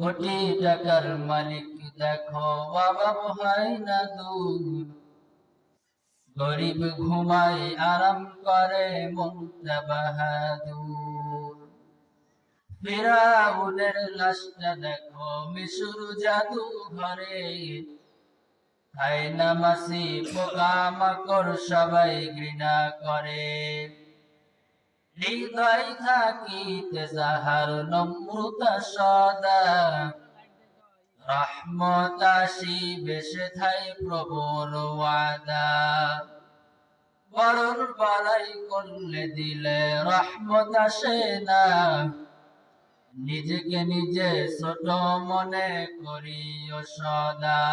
কোটি টাকার মালিক দেখো অভাব হয় না দূর, গরিব ঘুমায় আরাম করে মনটা বাহাদুর। ফিরাউনের লাশটা দেখো মিশর জাদু ঘরে, খায় না মাছি পোকামাকড় সবাই ঘৃণা করে। হৃদয় থাকিতে যাহার নম্রতা সদা, রহমত আসিবে সেথায় প্রভুর ওয়াদা। বড়র বড়াই করলে দিলে রহমত আসে না, নিজেকে নিজে ছোট মনে করিও সদা।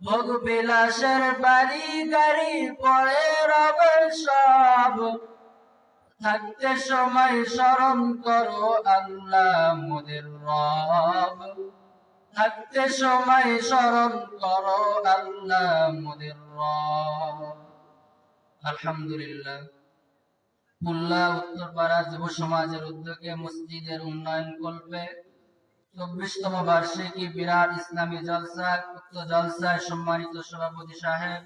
ভোগ বিলাসের বাড়ি গাড়ি পরে রবে সব, থাকতে সময় স্মরণ করো আল্লাহ মোদের রব। থাকতে সময় স্মরণ করো আল্লাহ মোদের রব। আলহামদুলিল্লাহ, খুলনা উত্তরপাড়া যুব সমাজের উদ্যোগে মসজিদের উন্নয়ন কল্পে 24তম বার্ষিকী বিরাট ইসলামী জলসা, উক্ত জলসায় সম্মানিত সভাপতি সাহেব,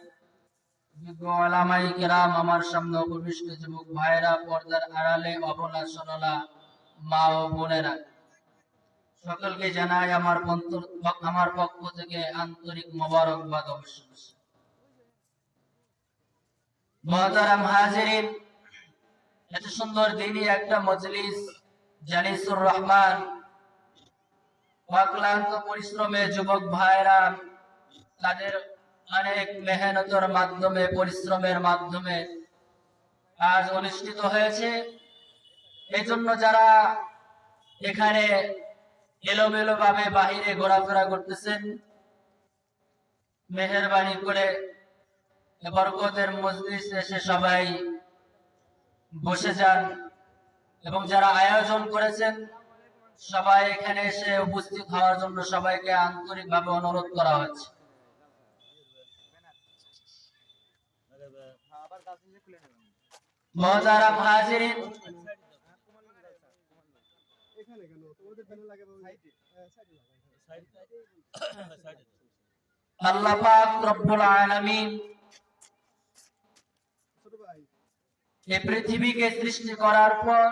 বিজ্ঞ ওলামাই কেরাম, আমার সামনে উপবিষ্ট যুবক ভাইরা, পর্দার আড়ালে অবলা সরলা মা ও বোনেরা, সকলকে জানাই আমার পক্ষ থেকে আন্তরিক মোবারকবাদ। অবশ্যই মুহতারাম হাজিরিন, এত সুন্দর দিনই একটা মজলিস, জালিসুর রহমান, অক্লান্ত পরিশ্রমে যুবক ভাইরা তাদের অনেক মেহনতের মাধ্যমে, পরিশ্রমের মাধ্যমে আজ অনুষ্ঠিত হয়েছে। এই জন্য যারা এখানে এলোমেলো ভাবে বাহিরে ঘোরাফেরা করতেছেন, মেহেরবানি করে বরকতের মজলিস এসে সবাই বসে যান, এবং যারা আয়োজন করেছেন সবাই এখানে এসে উপস্থিত হওয়ার জন্য সবাইকে আন্তরিকভাবে অনুরোধ করা হচ্ছে। মুহতারাম হাজিরিন, আল্লাহ পাক রব্বুল আলামিন এই পৃথিবীকে সৃষ্টি করার পর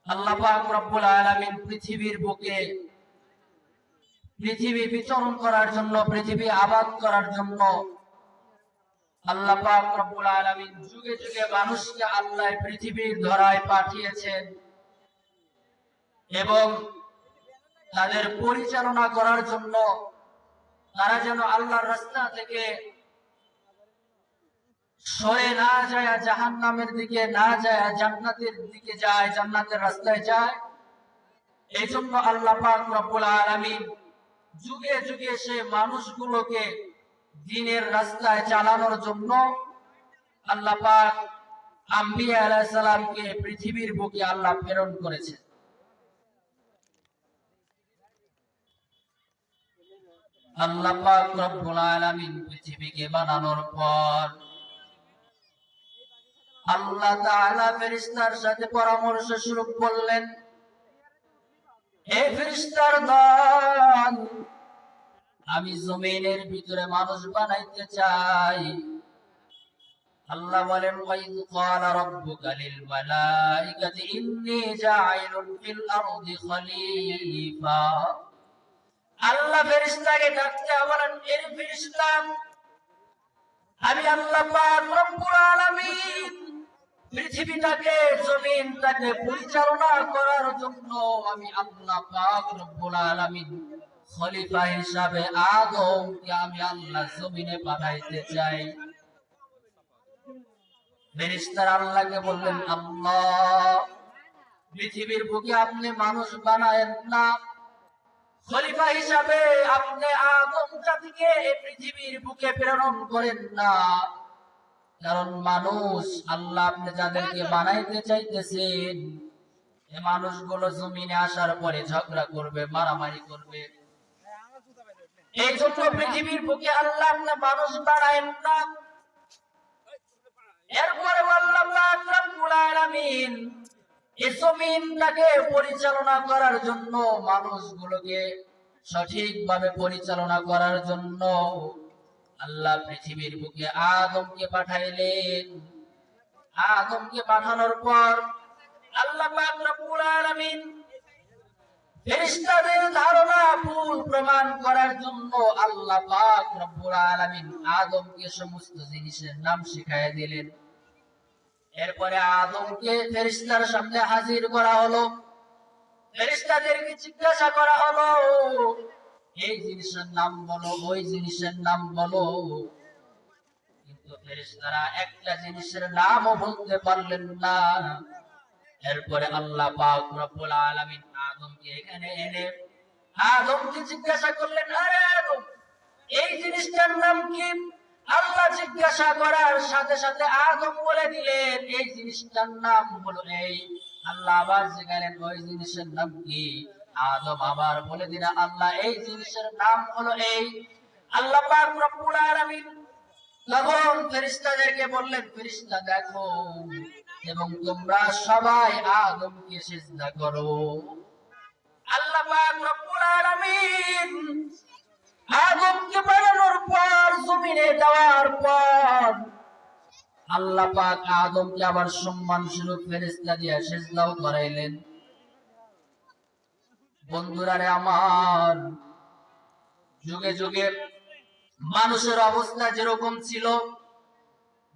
আল্লাহ পাক রব্বুল আলামিন পৃথিবীর বুকে পৃথিবী বিচরণ করার জন্য, পৃথিবী আবাদ করার জন্য আল্লাহ পাক রব্বুল আলামিন যুগে যুগে মানুষকে আল্লাহ পৃথিবীর ধরায় পাঠিয়েছেন, এবং তাদের পরিচালনা করার জন্য তারা যেন আল্লাহর রাস্তা থেকে সরে না যায়, জাহান্নামের দিকে না যায়, জান্নাতের দিকে যায়, জান্নাতের রাস্তায় যায়। এই জন্য আল্লাহ পাক রব্বুল আলামিন যুগে যুগে সে মানুষগুলোকে দ্বীনের রাস্তায় চালানোর জন্য আল্লাহ পাক আম্বিয়া আলাইহিস সালামকে পৃথিবীর বুকে আল্লাহ প্রেরণ করেছে। আল্লাহ পাক রব্বুল আলামিন পৃথিবীকে বানানোর পর আল্লাহ তাআলা ফেরেশতার সাথে পরামর্শ শুরু করলেন, হে ফেরেশতার দল, আমি জমিনের ভিতরে মানুষ বানাইতে চাই। আল্লাহ বলেন, ওয়াইদ ক্বালা রাব্বুকা লিল মালাইকাতি ইন্নী জাঈলুন ফিল আরদি খলিফা। আল্লাহ ফেরেশতাকে ডাকতে বলেন, হে ফেরেশতা, আমি আল্লাহ পাক রব্বুল আলামিন পৃথিবীটাকে, জমিনটাকে পরিচালনা করার জন্য আমি আল্লাহ পাক রব্বুল আলামিন খলিফা হিসাবে আদমকে আমি আল্লাহ জমিনে পাঠাইতে চাই। ফেরেশতারা আল্লাহকে বললেন, আল্লাহ, পৃথিবীর বুকে আপনি মানুষ বানায়েন না, খলিফা হিসাবে আপনি আদম জাতিকে এই পৃথিবীর বুকে প্রেরণ করেন না, কারণ মানুষ আল্লাহ আপনি যাদেরকে বানাইতে চাইতেছেন এই মানুষগুলো জমিনে আসার পরে ঝগড়া করবে, মারামারি করবে। এই জন্য পৃথিবীর বুকে আল্লাহ আপনি মানুষ বানায়েন না। এরপরে আল্লাহ পাক রব্বুল আলামিন এই জমিনটাকে পরিচালনা করার জন্য, মানুষগুলোকে সঠিকভাবে পরিচালনা করার জন্য আল্লাহ পৃথিবীর বুকে আদমকে পাঠাইলেন। আদমকে পাঠানোর পর আল্লাহ পাক রব্বুল আলামিন ফেরেশতাদের ধারণা ভুল প্রমাণ করার জন্য আল্লাহ পাক রব্বুল আলামিন আদমকে সমস্ত জিনিসের নাম শিখাইয়া দিলেন। এরপরে আদমকে ফেরেশতার সামনে হাজির করা হলো। ফেরেশতাদেরকে জিজ্ঞাসা করা হলো, এই জিনিসের নাম বলো, ওই জিনিসের নাম বলো। কিন্তু ফেরেশতারা একটা জিনিসের নামও বলতে পারলেন না। এরপরে আল্লাহ পাক রব্বুল আলামিন আদমকে এখানে এনে আদমকে জিজ্ঞাসা করলেন, আরে আদম, এই জিনিসটার নাম কি? আল্লাহ জিজ্ঞাসা করার সাথে সাথে আদম বলে দিলেন, এই জিনিসটার নাম হলো এই। আল্লাহ আবার জিজ্ঞাসা, ওই জিনিসের নাম কি? আদম আবার বলে দিলেন, আল্লাহ এই জিনিসের নাম হলো এই। আল্লাহ পাক রব্বুল আলামিন তখন ফেরেশতাদেরকে বললেন, ফেরেশতা দেখো এবং তোমরা সবাই আদমকে সিজদা করো। আল্লাহ পাক রব্বুল আলামিন আদমকে বানানোর পর, জমিনে দেওয়ার পর আল্লাহ পাক আদমকে আবার সম্মান স্বরূপ ফেরেশতা দিয়ে সিজদাও করাইলেন। বন্ধুরা রে আমার, যুগে যুগে মানুষের অবস্থা যেরকম ছিল,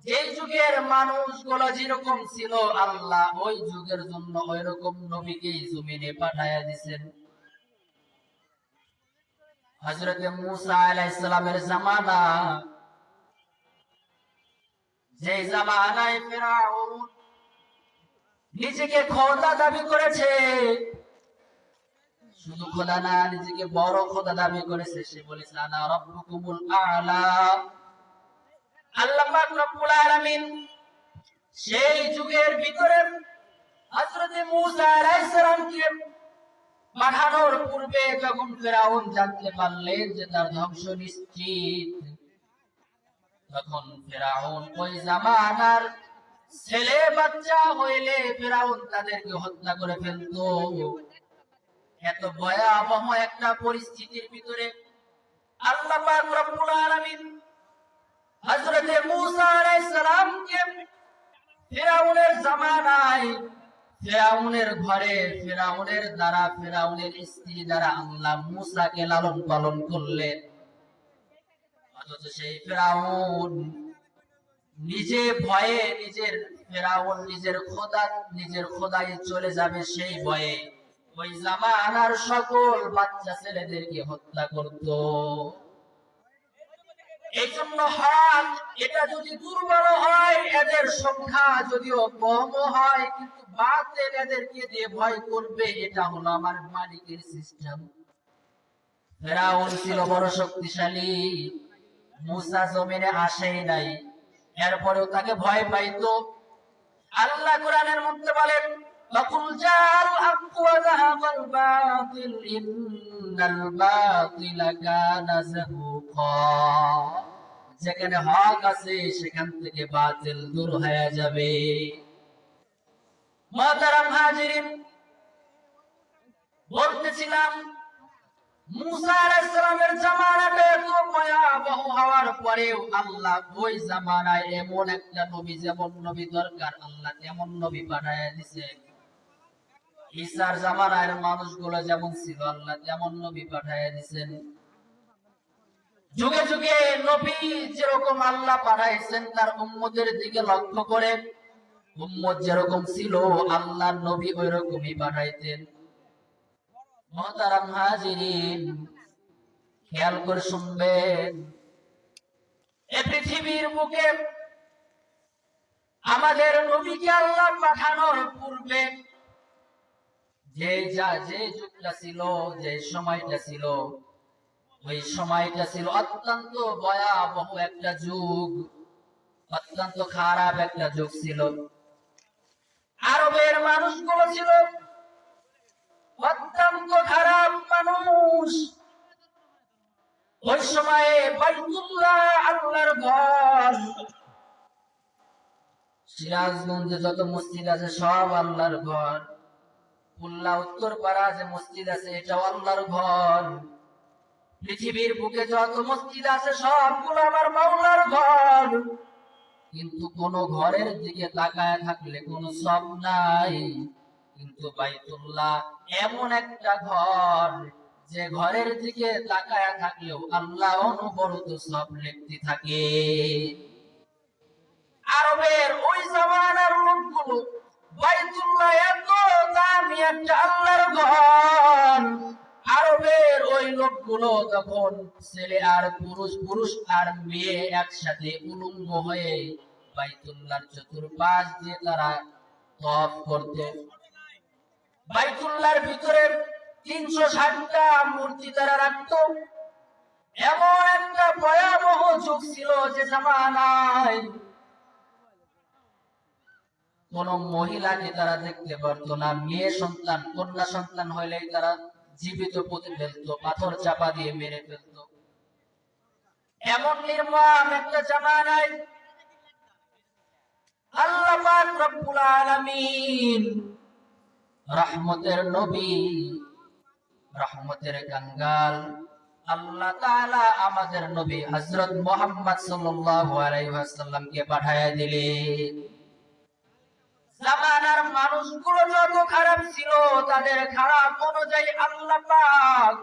যে যুগের মানুষগুলো যেরকম ছিল, আল্লাহ ওই যুগের জন্য ওই রকম নবীকে জমিনে পাঠায়া দিয়েছেন। হযরত মূসা আলাইহিস সালামের জামানা, যে জামানায় ফিরআউন নিজেকে খোদা দাবি করেছে, শুধু খোদা না, নিজেকে বড় খোদা দাবি করেছে। সে বলেছে, আনা রাব্বুকুমুল আ'লা। আল্লাহ পাক রব্বুল আলামিন সেই যুগের ভিতরে হযরত মূসা আলাইহিস সালামকে পাঠানোর পূর্বে যখন ফিরআউন জানতে পারলেন যে তার ধ্বংস নিশ্চিত, তখন ফিরআউন ওই জামানার ছেলে বাচ্চা হইলে ফিরআউন তাদেরকে হত্যা করে ফেলতো। এত ভয়াবহ একটা পরিস্থিতির ভিতরে আল্লাহ পাক রব্বুল আলামিন হযরত মূসা আলাইহিস সালামকে ফিরআউনের জামানায়, ফিরআউনের ঘরে, ফিরআউনের দ্বারা, ফিরআউনের স্ত্রী দ্বারা আল্লাহ মূসাকে লালন পালন করলেন। অথচ সেই ফিরআউন নিজে ভয়ে, ফিরআউন নিজের খোদায় চলে যাবে সেই ভয়ে ওই জামানার সকল বাচ্চা ছেলেদেরকে হত্যা করত। এই জন্য হক এটা যদি দুর্বল হয়, এদের সংখ্যা যদিও কম হয়, কিন্তু বাতিল এদেরকে দিয়ে ভয় করবে, এটা হলো আমার মালিকের সিস্টেম। ফিরআউন ছিল বড় শক্তিশালী, মূসা জমিনে আসেই নাই, এরপরেও তাকে ভয় পাইতো। আল্লাহ কোরআনের মধ্যে বলেন, ফাকুল জাল হাক্কু ওয়া যাহাকাল বাতিল ইন্নাল বাতিলা কানা যাহুকা। যেখানে হক আছে সেখান থেকে বাতিল দূর হয়ে যাবে। মুহতারাম হাজিরিন, বলতেছিলাম মূসা আলাইহিস সালামের জামানাটা এত ভয়াবহ হওয়ার পরেও আল্লাহ ওই জামানায় এমন একটা নবী, যেমন নবী দরকার আল্লাহ তেমন নবী পাঠায়া দিয়েছে। ঈসার জামানার মানুষগুলো যেমন ছিল, আল্লাহ তেমন নবী পাঠায়া দিয়েছেন। যুগে যুগে নবী যেরকম আল্লাহ পাঠাইছেন, তার উম্মতের দিকে লক্ষ্য করে উম্মত যেরকম ছিল, আল্লাহর নবী ওই রকমই পাঠাইতেন। মুহতারাম হাজিরিন, খেয়াল করে শুনবেন, এই পৃথিবীর বুকে আমাদের নবীকে আল্লাহ পাঠানোর পূর্বে যে যুগটা ছিল, যে সময়টা ছিল, ওই সময়টা ছিল অত্যন্ত ভয়াবহ একটা যুগ, অত্যন্ত খারাপ একটা যুগ ছিল। আরবের মানুষগুলো ছিল অত্যন্ত খারাপ মানুষ। ওই সময়ে বাইতুল্লাহ, আল্লাহর ঘর, সিরাজগঞ্জে যত মসজিদ আছে সব আল্লাহর ঘর। খুলনা উত্তরপাড়া যে মসজিদ আছে এটাও আল্লাহর ঘর। পৃথিবীর বুকে যত মসজিদ আছে সবগুলো আমার মাওলার ঘর। কিন্তু কোন ঘরের দিকে তাকায় থাকলে কোনো সব নাই। কিন্তু বাইতুল্লাহ এমন একটা ঘর যে ঘরের দিকে তাকায় থাকলেও আল্লাহ অনবরত সব লিখতে থাকে। আরবের ওই জামানার লোকগুলো বাইতুল্লাহ এত দামি একটা আল্লাহর ঘর। আরবের ওই লোকগুলো তখন ছেলে আর পুরুষ, পুরুষ আর মেয়ে একসাথে উলঙ্গ হয়ে বাইতুল্লাহর চতুর্পাশ দিয়ে তারা তওয়াফ করতে। বাইতুল্লাহর ভিতরে 360টা মূর্তি তারা রাখতো। এমন একটা ভয়াবহ যুগ ছিল যে জামানায় কোন মহিলাকে তারা দেখতে পারতো না। মেয়ে সন্তান, কন্যা সন্তান হইলেই তারা জীবিত পুঁতে ফেলতো, পাথর চাপা দিয়ে মেরে ফেলতো। এমন নির্মম একটা জামানায় আল্লাহ পাক রব্বুল আলামিন রহমতের নবী, রহমতের কাঙ্গাল আল্লাহ তাআলা আমাদের নবী হযরত মুহাম্মদ সাল্লাল্লাহু আলাইহি ওয়াসাল্লামকে পাঠায়া দিলেন। জামানার মানুষগুলো যত খারাপ ছিল তাদের খারাপ অনুযায়ী আল্লাহ পাক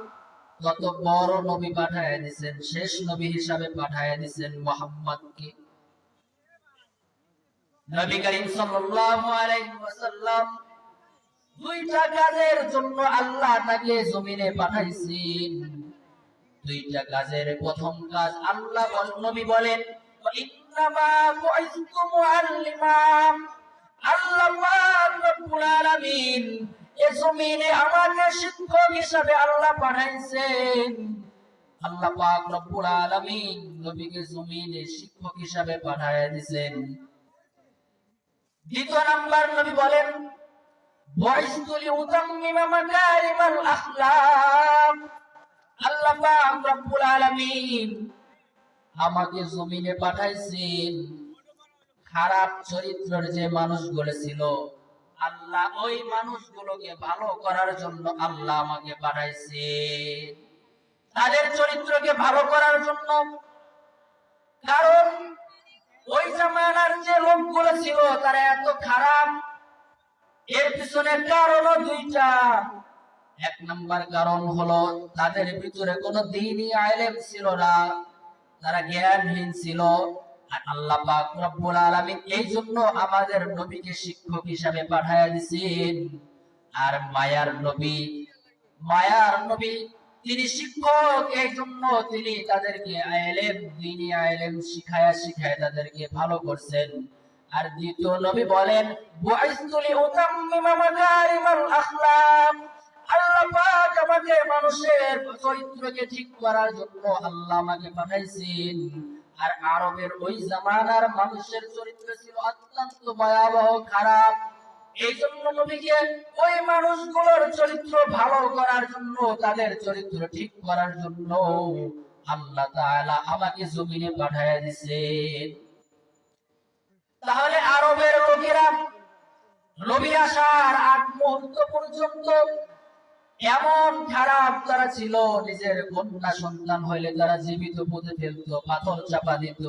তত বড় নবী পাঠায়া দিয়েছেন, শেষ নবী হিসাবে পাঠায়া দিয়েছেন মুহাম্মদকে। নবী করিম সাল্লাল্লাহু আলাইহি ওয়াসাল্লাম দুইটা কাজের জন্য আল্লাহ তাকে জমিনে পাঠাইছেন। দুইটা কাজের প্রথম কাজ আল্লাহ নবী বলেন ইন্নামা বুইসতু মুআল্লিমা। আল্লাহ পাক রব্বুল আলামিন এই জমিনে আমাকে শিক্ষক হিসাবে আল্লাহ পাঠাইছেন। আল্লাহ পাক রব্বুল আলামিন নবীকে জমিনে শিক্ষক হিসাবে পাঠায়া দিয়েছেন। দ্বিতীয় নাম্বার নবী বলেন বুইসতু লিউতাম্মিমা মাকারিমাল আখলাক। আল্লাহ পাক রব্বুল আলামিন আমাকে জমিনে পাঠাইছেন খারাপ চরিত্রের যে মানুষগুলো ছিল আল্লাহ ওই মানুষগুলোকে ভালো করার জন্য আল্লাহ আমাকে পাঠাইছে, তাদের চরিত্রকে ভালো করার জন্য। কারণ ওই জামানার যে লোকগুলো ছিল তারা এত খারাপ, এর পিছনে কারণও দুইটা। এক নাম্বার কারণ হলো তাদের ভিতরে কোনো দ্বীনি ইলম ছিল না, তারা জ্ঞানহীন ছিল। আর আল্লাহ পাক রব্বুল আলামিন এই জন্য আমাদের নবীকে শিক্ষক হিসাবে পাঠায়া দিয়েছেন। আর মায়ার নবী তিনি শিক্ষক, এই জন্য তিনি তাদেরকে ইলম, দ্বীনি ইলম শিখায়া তাদেরকে ভালো করছেন। আর দ্বিতীয় নবী বলেন বুইসতু লিউতাম্মিমা মাকারিমাল আখলাক। আল্লাহ পাক আমাকে মানুষের চরিত্রকে ঠিক করার জন্য আল্লাহ আমাকে পাঠাইছেন। আর আরবের ওই জামানার মানুষের চরিত্র ছিল অত্যন্ত ভয়াবহ, খারাপ। এই জন্য নবীকে ওই মানুষগুলোর চরিত্র ভালো করার জন্য, তাদের চরিত্র ঠিক করার জন্য আল্লাহ তাআলা আমাকে জমিনে পাঠায়া দিয়েছেন। তাহলে আরবের লোকেরা নবী আসার আগ মুহূর্ত পর্যন্ত এমন খারাপ তারা ছিল, নিজের কন্যা সন্তান হইলে তারা জীবিত পুঁতে ফেলতো, পাথর চাপা দিত।